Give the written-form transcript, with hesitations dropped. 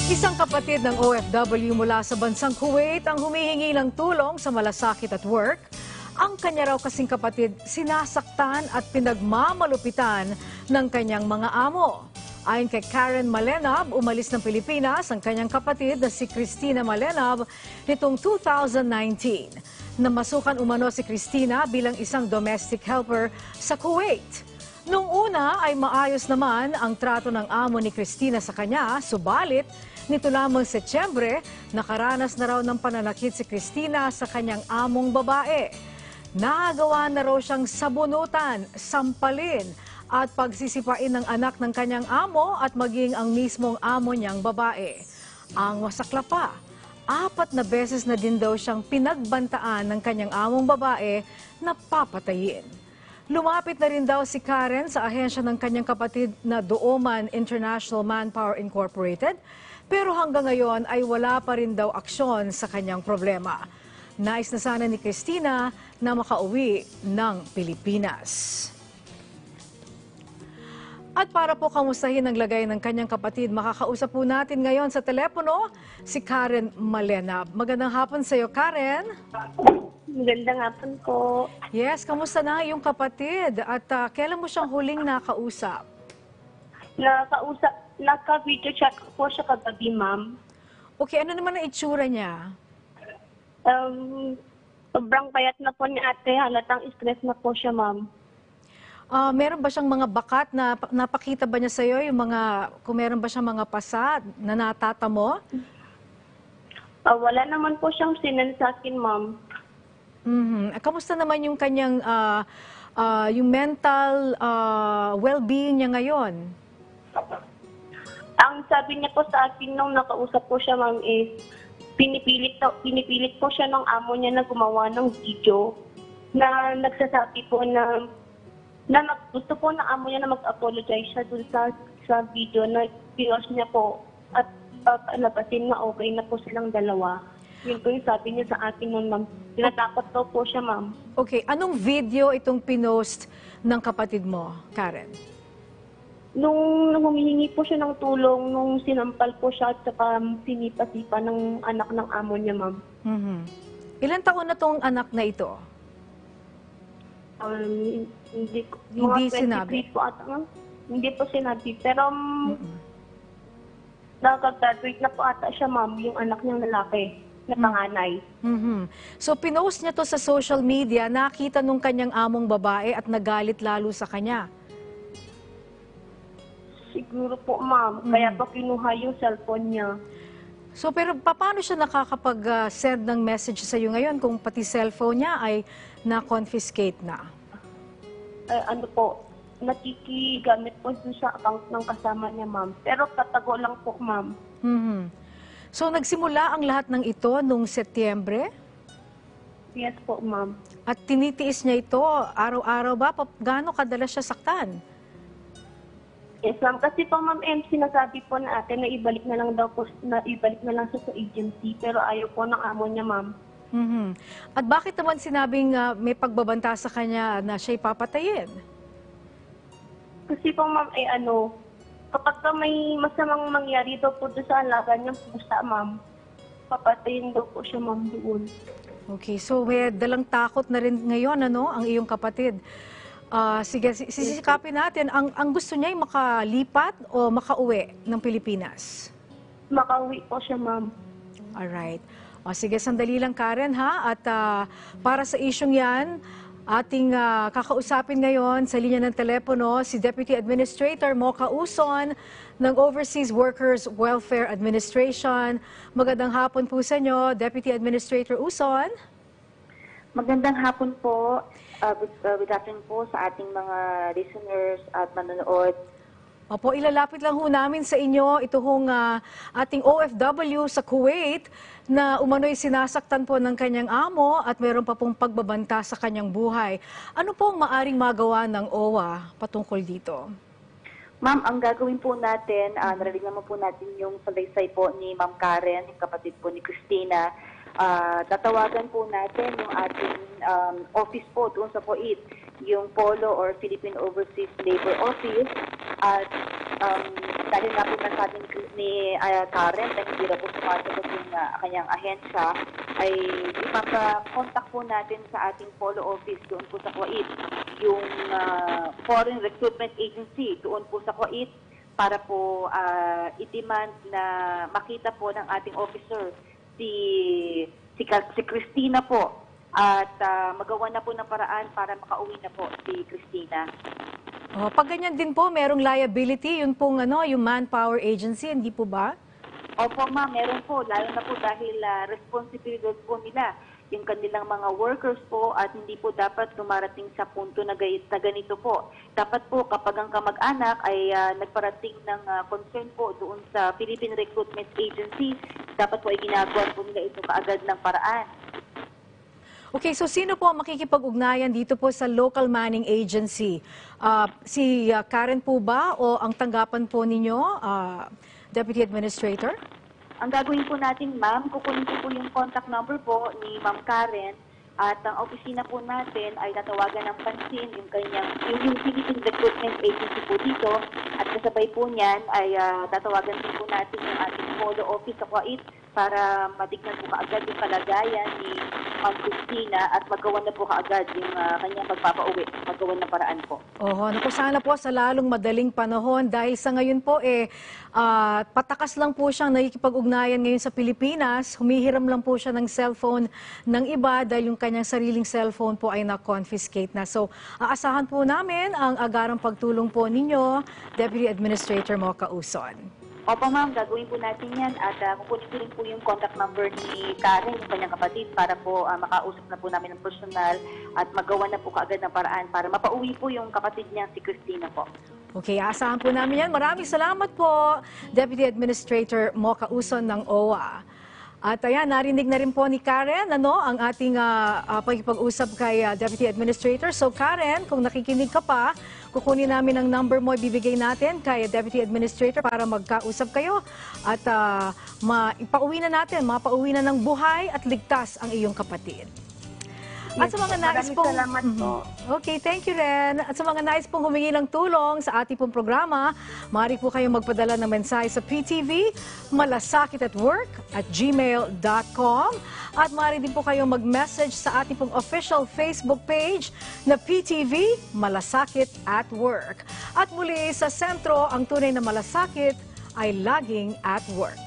Isang kapatid ng OFW mula sa bansang Kuwait ang humihingi ng tulong sa malasakit at work. Ang kanya raw kasing kapatid sinasaktan at pinagmamalupitan ng kanyang mga amo. Ayon kay Karen Malenab, umalis ng Pilipinas ang kanyang kapatid na si Christina Malenab nitong 2019. Namasukan umano si Christina bilang isang domestic helper sa Kuwait. Nung una ay maayos naman ang trato ng amo ni Christina sa kanya, subalit nito lamang Setyembre, nakaranas na raw ng pananakit si Christina sa kanyang among babae. Nagawa na raw siyang sabunutan, sampalin at pagsisipain ng anak ng kanyang amo at maging ang mismong amo niyang babae. Ang masakla pa, 4 na beses na din daw siyang pinagbantaan ng kanyang among babae na papatayin. Lumapit na rin daw si Karen sa ahensya ng kanyang kapatid na Dooman International Manpower Incorporated, pero hanggang ngayon ay wala pa rin daw aksyon sa kanyang problema. Nais na sana ni Christina na makauwi ng Pilipinas. At para po kamustahin ang lagay ng kanyang kapatid, makakausap po natin ngayon sa telepono si Karen Malenab. Magandang hapon sa iyo, Karen. Magandang hapon po. Yes, kamusta na yung kapatid? At kailan mo siyang huling nakausap? Naka-video chat ko po siya kagabi, ma'am. Okay, ano naman ang itsura niya? Sobrang payat na po ni ate, halatang stress na po siya, ma'am. Meron ba siyang mga bakat na napakita ba niya sa iyo yung mga, kung meron ba siyang mga pasa na natata mo? Wala naman po siyang sinan sa akin, ma'am. Kamusta naman yung kanyang yung mental well-being niya ngayon? Ang sabi niya po sa akin nung nakausap ko siya, ma'am, is pinipilit po siya ng amo niya na gumawa ng video na nagsasabi po na gusto po ng amo niya na mag-apologize siya dun sa video na pinost niya po at papalabasin na okay na po silang dalawa. Yun po yung sabi niya sa akin nun, ma'am. Tinatakot daw po siya, ma'am. Okay, anong video itong pinost ng kapatid mo, Karen? Nung humihingi po siya ng tulong, nung sinampal po siya at saka sinipa-sipa ng anak ng amo niya, ma'am. Ilan taon na tong anak na ito? Hindi sinabi? Po ata, ma'am. Hindi po sinabi. Pero nakag-graduate na po ata siya, ma'am, yung anak niyang lalaki na panganay. So pinost niya to sa social media, nakita nung kanyang among babae at nagalit lalo sa kanya. Siguro po, ma'am. Kaya po kinuha yung cellphone niya. So pero paano siya nakakapag-send ng message sa iyo ngayon kung pati cellphone niya ay na-confiscate na? Nakikigamit po dun sa account ng kasama niya, ma'am. Pero tatago lang po, ma'am. So nagsimula ang lahat ng ito nung Setyembre? Yes po, ma'am. At tinitiis niya ito araw-araw ba? Gaano kadalas siya saktan? Yes, ma'am. Kasi po, ma'am, sinasabi po na ate na ibalik na lang daw po, na ibalik na lang siya sa agency. Pero ayaw po ng amo niya, ma'am. At bakit naman sinabing may pagbabanta sa kanya na siya'y papatayin? Kasi po, ma'am, kapag may masamang mangyari daw po doon sa alaga niyang pusa, ma'am, papatayin daw po siya, ma'am, doon. Okay, so may dalang takot na rin ngayon, ang iyong kapatid. Sige, sisikapin natin. Ang gusto niya ay makalipat o makauwi ng Pilipinas? Makauwi po siya, ma'am. Alright. Sige, sandali lang, Karen, ha? At para sa isyong yan, ating kakausapin ngayon sa linya ng telepono si Deputy Administrator Mocha Uson ng Overseas Workers Welfare Administration. Magandang hapon po sa inyo, Deputy Administrator Uson. Magandang hapon po. Good afternoon po sa ating mga listeners at manonood. Opo, ilalapit lang ho namin sa inyo ito hong ating OFW sa Kuwait na umano'y sinasaktan po ng kanyang amo at meron pa pong pagbabanta sa kanyang buhay. Ano po ang maaring magawa ng OWA patungkol dito? Ma'am, ang gagawin po natin, narinig naman po natin yung salaysay po ni Ma'am Karen, yung kapatid po ni Christina. Tatawagan po natin yung ating office po doon sa POIT, yung POLO or Philippine Overseas Labor Office, at dahil nga po nasabi ni Karen na hindi na po sumasagot yung kanyang ahensya, ay ipapakontak po natin sa ating polo office doon po sa Kuwait, yung Foreign Recruitment Agency doon po sa Kuwait, para po i-demand na makita po ng ating officer si Christina po at magawa na po ng paraan para makauwi na po si Christina. Oh, pag ganyan din po, merong liability, yun pong yung manpower agency, hindi po ba? Opo ma'am, meron po, lalo na po dahil responsibilidad po nila yung kanilang mga workers po at hindi po dapat dumarating sa punto na ganito po. Dapat po kapag ang kamag-anak ay nagparating ng concern po doon sa Philippine Recruitment Agency, dapat po ay ginagawa po nila ito kaagad ng paraan. Okay, so sino po ang makikipag-ugnayan dito po sa local manning agency? Si Karen po ba o ang tanggapan po ninyo, Deputy Administrator? Ang gagawin po natin, ma'am, kukunin po yung contact number po ni Ma'am Karen at ang opisina po natin ay tatawagan ng pansin yung Philippine Recruitment Agency po dito at kasabay po niyan ay tatawagan din po natin yung ating polo office sa Kuwait para matignan po kaagad yung kalagayan ni Ma'am Christina at magawa na po kaagad yung kanyang magpapauwi, magawa na paraan po. Naku, sana po sa lalong madaling panahon dahil sa ngayon po patakas lang po siyang nakikipag-ugnayan ngayon sa Pilipinas. Humihiram lang po siya ng cellphone ng iba dahil yung kanyang sariling cellphone po ay na-confiscate na. So, aasahan po namin ang agarang pagtulong po ninyo, Deputy Administrator Mocha Uson. Opo ma'am, gagawin po natin yan at kukunin ko rin po yung contact number ni Karen, yung kanyang kapatid, para po makausap na po namin ng personal at magawa na po kaagad ng paraan para mapauwi po yung kapatid niya, si Christina po. Okay, aasahan po namin yan. Maraming salamat po, Deputy Administrator Mocha Uson ng OWA. At ayan, narinig na rin po ni Karen ang ating pag-usap kay Deputy Administrator. So Karen, kung nakikinig ka pa, kukunin namin ang number mo, ibibigay natin kay Deputy Administrator para magkausap kayo at mapauwi na ng buhay at ligtas ang iyong kapatid. At sa mga nais pong... Salamat po. Okay, thank you Ren. At sa mga nais pong humingi ng tulong sa ating pong programa, maaari po kayong magpadala ng mensahe sa PTV, malasakit@gmail.com at maaari din po kayong mag-message sa ating pong official Facebook page na PTV Malasakit at Work. At muli sa sentro, ang tunay na malasakit ay laging at work.